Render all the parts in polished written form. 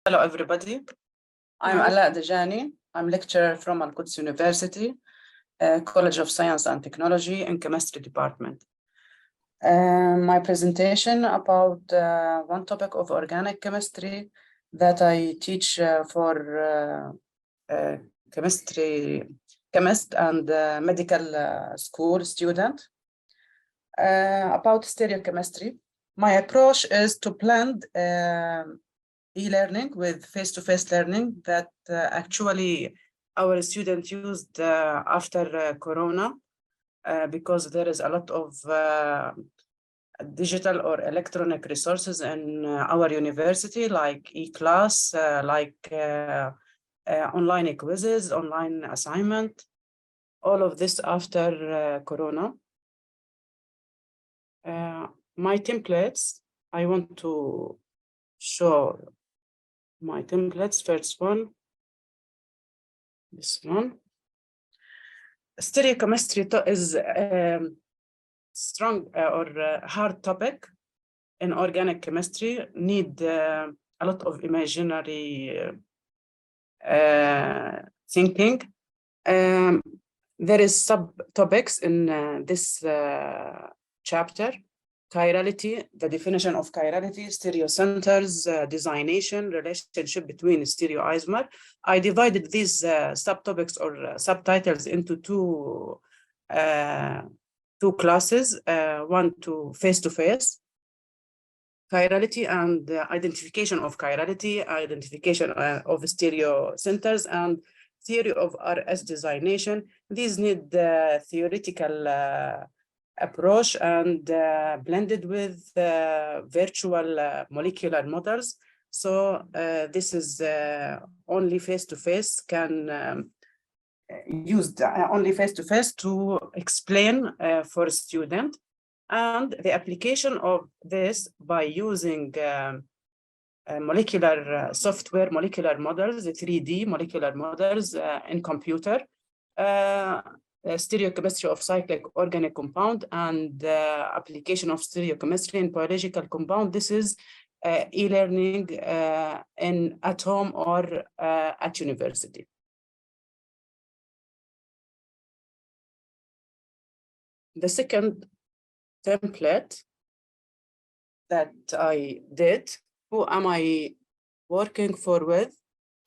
Hello, everybody. I'm Ala Dajani. I'm lecturer from Al-Quds University, College of Science and Technology in Chemistry Department. My presentation about one topic of organic chemistry that I teach for chemist and medical school student about stereochemistry. My approach is to blend e-learning with face-to-face learning that actually our students used after Corona because there is a lot of digital or electronic resources in our university, like e-class, online quizzes, online assignment, all of this after Corona. My templates, I want to show my templates. First one, this one. Stereochemistry is a strong or hard topic in organic chemistry, need a lot of imaginary thinking. There is subtopics in this chapter. Chirality, the definition of chirality, stereocenters, designation, relationship between stereoisomer. I divided these subtopics or subtitles into two classes, one to face-to-face, chirality and identification of chirality, identification of stereocenters, and theory of RS designation. These need theoretical approach and blended with virtual molecular models. So this is only face-to-face can used only face-to-face to explain for a student, and the application of this by using molecular software, molecular models, 3D molecular models in computer, stereochemistry of cyclic organic compound, and application of stereochemistry in biological compound. This is e-learning at home or at university. The second template that I did, who am I working for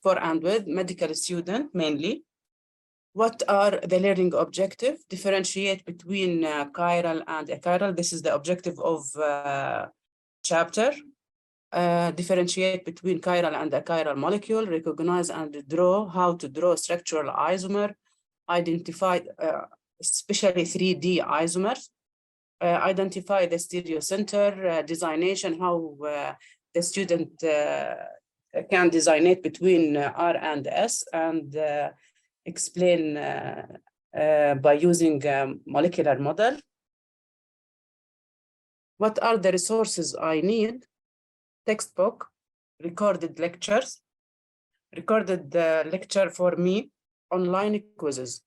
and with medical student mainly. What are the learning objectives? Differentiate between chiral and achiral. This is the objective of chapter. Differentiate between chiral and achiral molecule. Recognize and draw how to draw structural isomer. Identify especially 3D isomers. Identify the stereocenter. Designation, how the student can designate between R and S, and explain by using a molecular model. What are the resources I need? Textbook, recorded lectures, recorded lecture for me, online quizzes.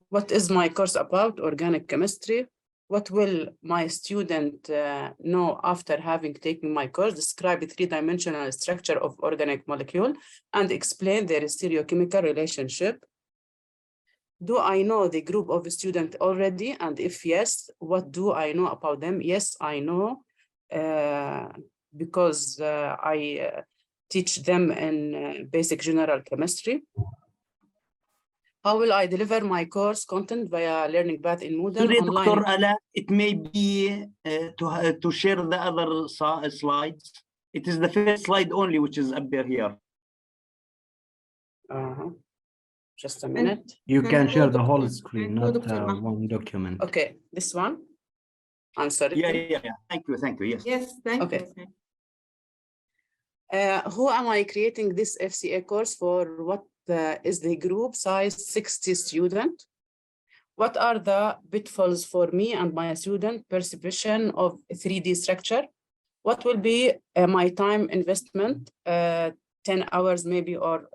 What is my course about? Organic chemistry. What will my student know after having taken my course? Describe a three-dimensional structure of organic molecule and explain their stereochemical relationship. Do I know the group of students already? And if yes, what do I know about them? Yes, I know because I teach them in basic general chemistry. How will I deliver my course content via learning path in Moodle? Sorry, Dr. Ala, it may be to share the other slides. It is the first slide only which is up there here. Just a minute. You can share the whole screen, not one document. Okay, this one. Answer. Yeah. Thank you. Yes. Yes, thank you. Who am I creating this FCA course for? What is the group size? 60 students. What are the pitfalls for me and my student perception of 3D structure? What will be my time investment? 10 hours maybe, or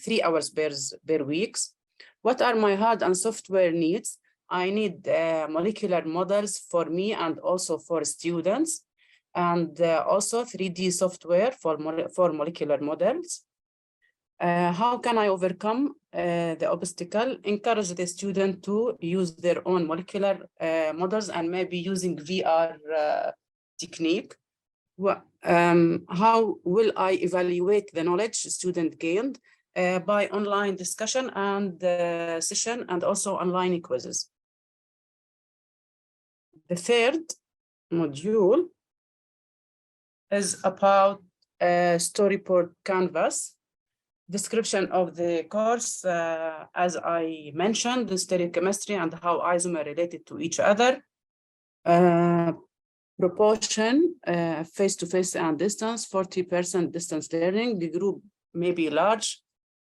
3 hours per week. What are my hard and software needs? I need molecular models for me and also for students. and also 3D software for molecular models. How can I overcome the obstacle? Encourage the student to use their own molecular models and maybe using VR technique. How will I evaluate the knowledge student gained? By online discussion and session and also online quizzes. The third module is about storyboard canvas. Description of the course, as I mentioned, the stereochemistry and how isomer related to each other. Proportion, face-to-face and distance, 40% distance learning. The group may be large,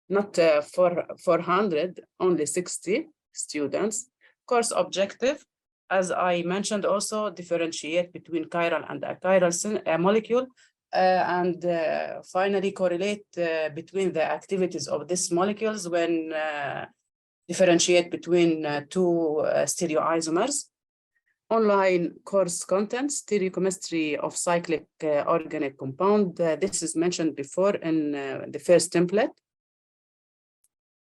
not 400, only 60 students. Course objective, as I mentioned, also differentiate between chiral and achiral molecule. And finally correlate between the activities of these molecules when differentiate between two stereoisomers. Online course content, stereochemistry of cyclic organic compound. This is mentioned before in the first template.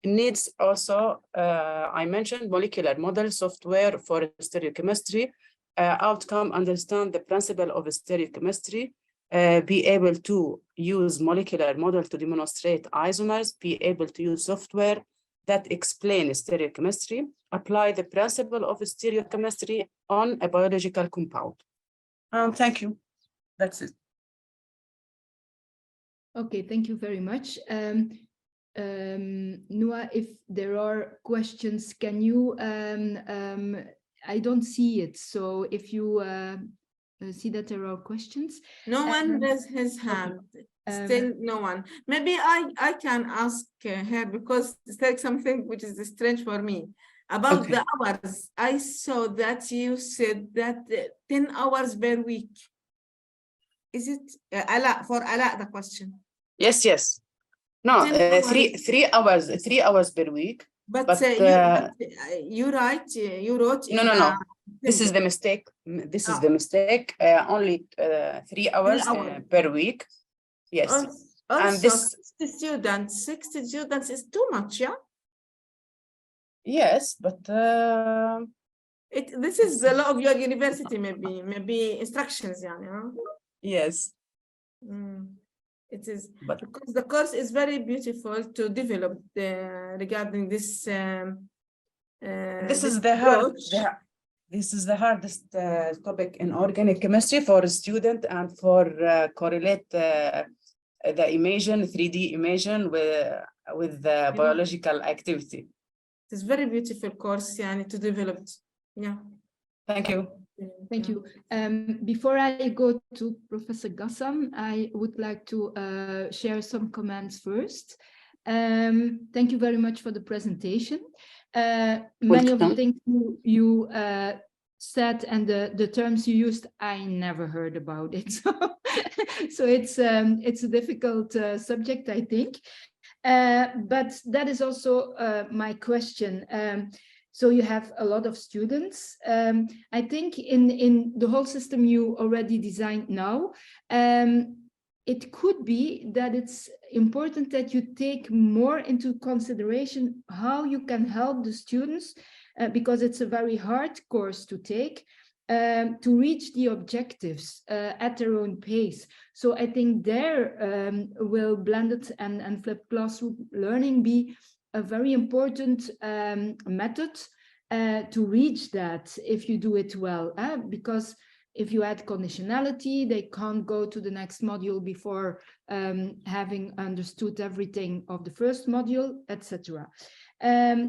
Needs also, I mentioned molecular model software for stereochemistry. Outcome, understand the principle of stereochemistry. Be able to use molecular model to demonstrate isomers, be able to use software that explain stereochemistry, apply the principle of stereochemistry on a biological compound. Thank you. That's it. Okay, thank you very much. Noah, if there are questions, can you, I don't see it, so if you see that there are questions. No one raised his hand. Still no one. Maybe I can ask her because it's like something which is strange for me. About the hours, I saw that you said that 10 hours per week. Is it Ala, for Ala the question? Yes, yes. No, 3 hours per week. But you wrote. No. This is the mistake. This is the mistake. Only 3 hours per week. Yes. Also, and this 60 students is too much, yeah? Yes, but this is the law of your university, maybe instructions, yeah, you know? Yes. It is, but because the course is very beautiful to develop regarding this. This is the hardest topic in organic chemistry for a student and for correlate the imaging, 3D imaging with the biological activity. It's very beautiful course, yeah, to develop. Yeah. Thank you. Thank you. Before I go to Professor Gassam, I would like to share some comments first. Thank you very much for the presentation. Many of the things you said and the terms you used, I never heard about it. So it's a difficult subject, I think. But that is also my question. So you have a lot of students. I think in the whole system you already designed now, it could be that it's important that you take more into consideration how you can help the students, because it's a very hard course to take, to reach the objectives at their own pace. So I think there will blended and flipped classroom learning be a very important method to reach that if you do it well, because if you add conditionality, they can't go to the next module before having understood everything of the first module, etc.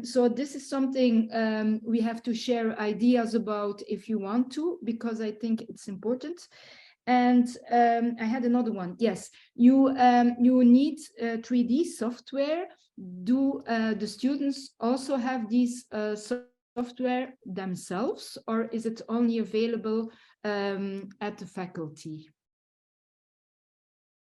So this is something we have to share ideas about if you want to, because I think it's important. And I had another one. Yes, you need 3D software. Do the students also have these software themselves, or is it only available at the faculty?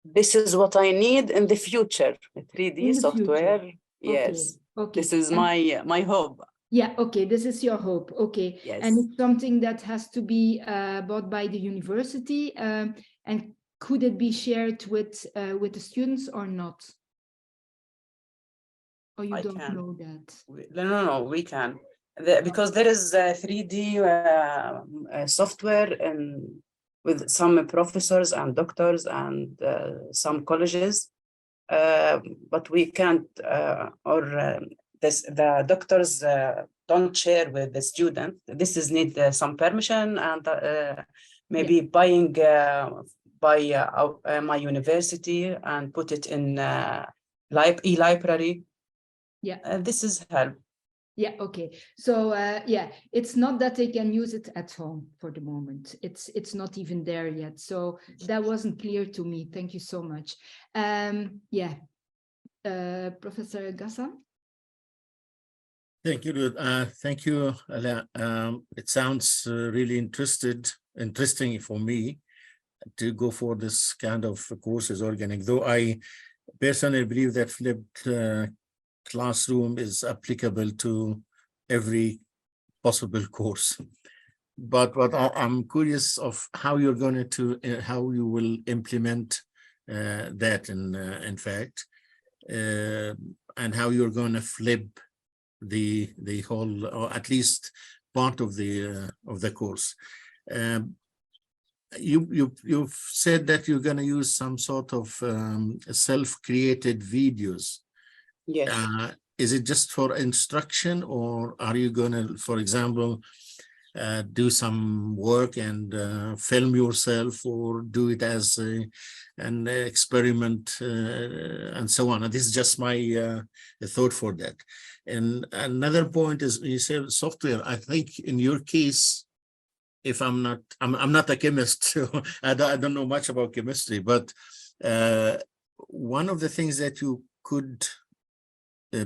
This is what I need in the future, 3D software. Yes, okay. This is my hope. Yeah, okay, this is your hope. Okay. Yes. And it's something that has to be bought by the university. And could it be shared with the students or not? Or you I don't can. know that? No, we can. Because there is 3D software and with some professors and doctors and some colleges, but we can't, the doctors don't share with the student. This is need some permission and maybe buying by my university and put it in e-library. Yeah. This is help. Yeah, okay. So yeah, it's not that they can use it at home for the moment. It's not even there yet. So that wasn't clear to me. Thank you so much. Yeah, Professor Ghassan. Thank you. Thank you, Ala. It sounds really interesting for me to go for this kind of courses organic, though I personally believe that flipped classroom is applicable to every possible course. But what I'm curious of how you're going to, how you will implement that in fact, and how you're going to flip the whole, or at least part of the course. You've said that you're going to use some sort of self-created videos. Yes. Is it just for instruction, or are you going to, for example, do some work and film yourself, or do it as an experiment and so on? And this is just my thought for that. And another point is, you said software. I think in your case, if I'm not a chemist, so I don't know much about chemistry, but one of the things that you could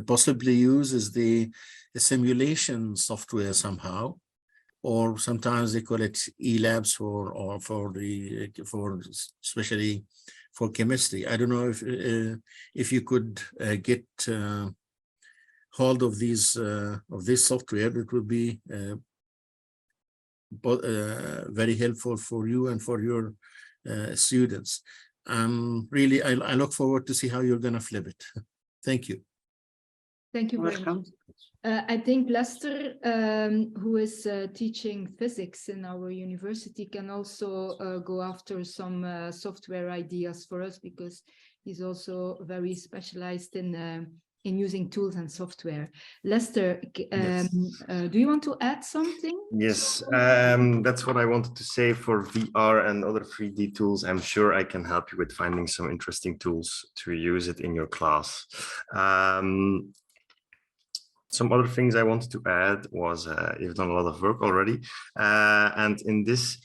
possibly use is the simulation software somehow, or sometimes they call it e-labs for especially for chemistry. I don't know if you could get hold of this software. It would be very helpful for you and for your students. Really, I look forward to see how you're going to flip it. Thank you. Thank you very much. I think Lester, who is teaching physics in our university, can also go after some software ideas for us, because he's also very specialized in using tools and software. Lester, Yes. Do you want to add something? Yes, that's what I wanted to say for VR and other 3D tools. I'm sure I can help you with finding some interesting tools to use it in your class. Some other things I wanted to add was you've done a lot of work already. And in this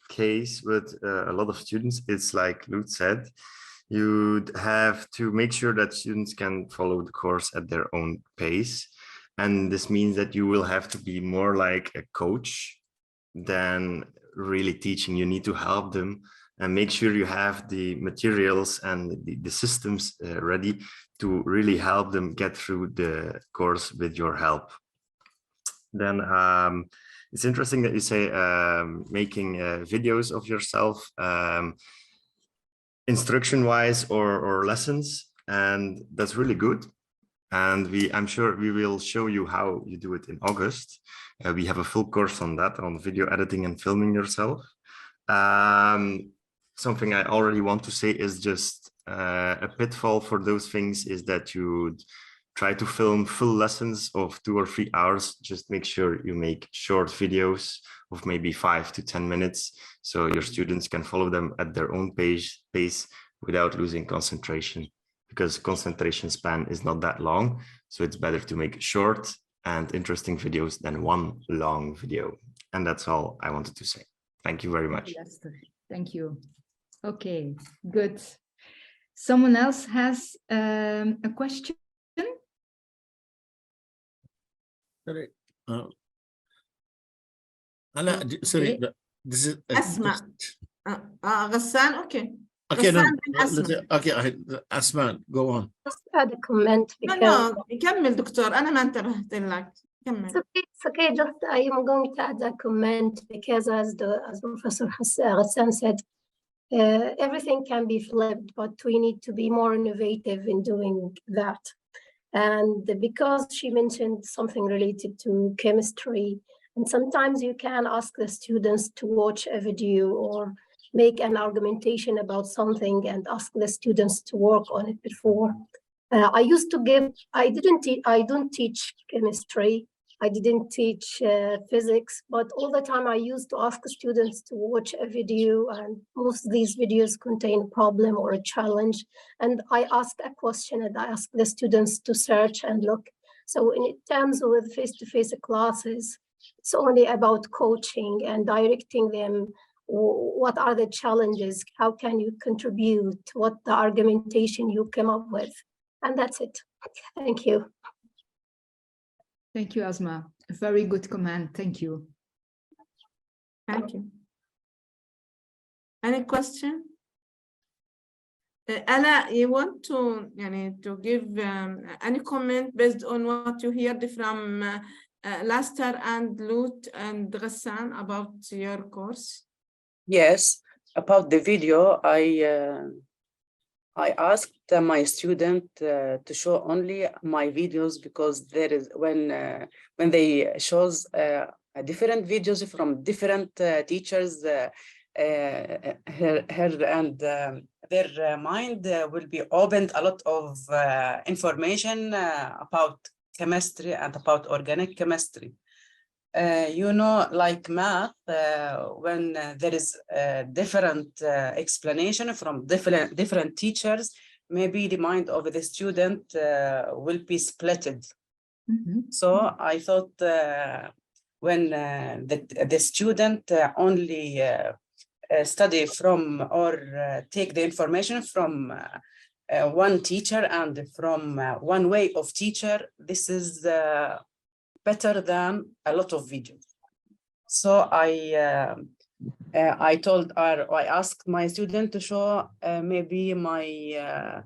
case with a lot of students, it's like Lud said, you'd have to make sure that students can follow the course at their own pace. And this means that you will have to be more like a coach than really teaching. You need to help them and make sure you have the materials and the systems ready to really help them get through the course with your help. Then it's interesting that you say making videos of yourself, instruction-wise or lessons, and that's really good. And I'm sure we will show you how you do it in August. We have a full course on that, on video editing and filming yourself. Something I already want to say is just a pitfall for those things is that you try to film full lessons of 2 or 3 hours. Just make sure you make short videos of maybe 5 to 10 minutes, so your students can follow them at their own pace without losing concentration, because concentration span is not that long. So it's better to make short and interesting videos than one long video. And that's all I wanted to say. Thank you very much. Thank you. Okay, good. Someone else has a question? Sorry. Sorry, Okay. this is Asma. Ghassan, okay. okay. No, Ghassan bin Asma. okay. Asma, go on. Just add a comment No, because كمل دكتور، أنا ما انتبهت لك. It's okay. Just I am going to add a comment because as Professor Ghassan said, everything can be flipped, but we need to be more innovative in doing that. And because she mentioned something related to chemistry, and sometimes you can ask the students to watch a video or make an argumentation about something and ask the students to work on it before. I don't teach chemistry. I didn't teach physics, but all the time I used to ask students to watch a video, and most of these videos contain a problem or a challenge. And I asked a question and I asked the students to search and look. So in terms with face-to-face classes, it's only about coaching and directing them. What are the challenges? How can you contribute? What the argumentation you came up with? And that's it. Thank you. Thank you, Asma. A very good comment. Thank you. Thank you. Any question? Ala, you want to give any comment based on what you heard from Laster and Lut and Ghassan about your course? Yes, about the video, I asked my student to show only my videos, because there is when they shows different videos from different teachers, her and their mind will be opened a lot of information about chemistry and about organic chemistry. Like math, when there is a different explanation from different teachers, maybe the mind of the student will be splitted. So I thought when the student only study from or take the information from one teacher and from one way of teacher, this is better than a lot of videos. So I asked my student to show maybe my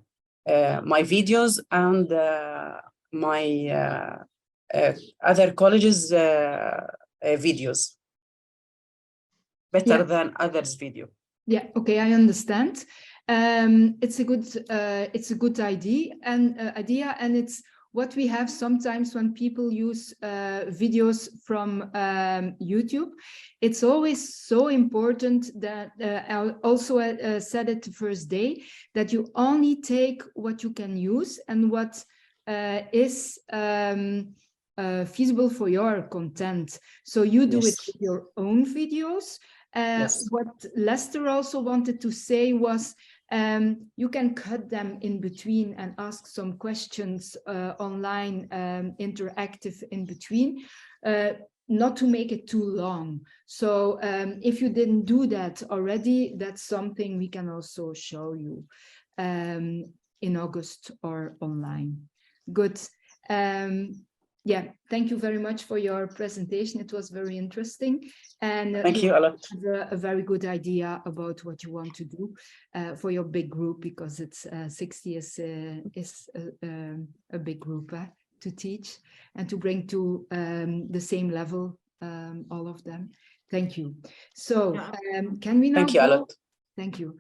my videos and my other colleges videos better than others video. Yeah, okay, I understand. It's a good idea, and it's what we have sometimes when people use videos from YouTube. It's always so important that I also said it the first day, that you only take what you can use and what is feasible for your content. So you do it with your own videos. What Lester also wanted to say was, you can cut them in between and ask some questions online, interactive in between, not to make it too long. So if you didn't do that already, that's something we can also show you in August or online. Good. Yeah, thank you very much for your presentation. It was very interesting. And thank you a lot. A very good idea about what you want to do for your big group, because it's 60 is a big group to teach and to bring to the same level, all of them. Thank you. So can we now thank you a lot. Thank you.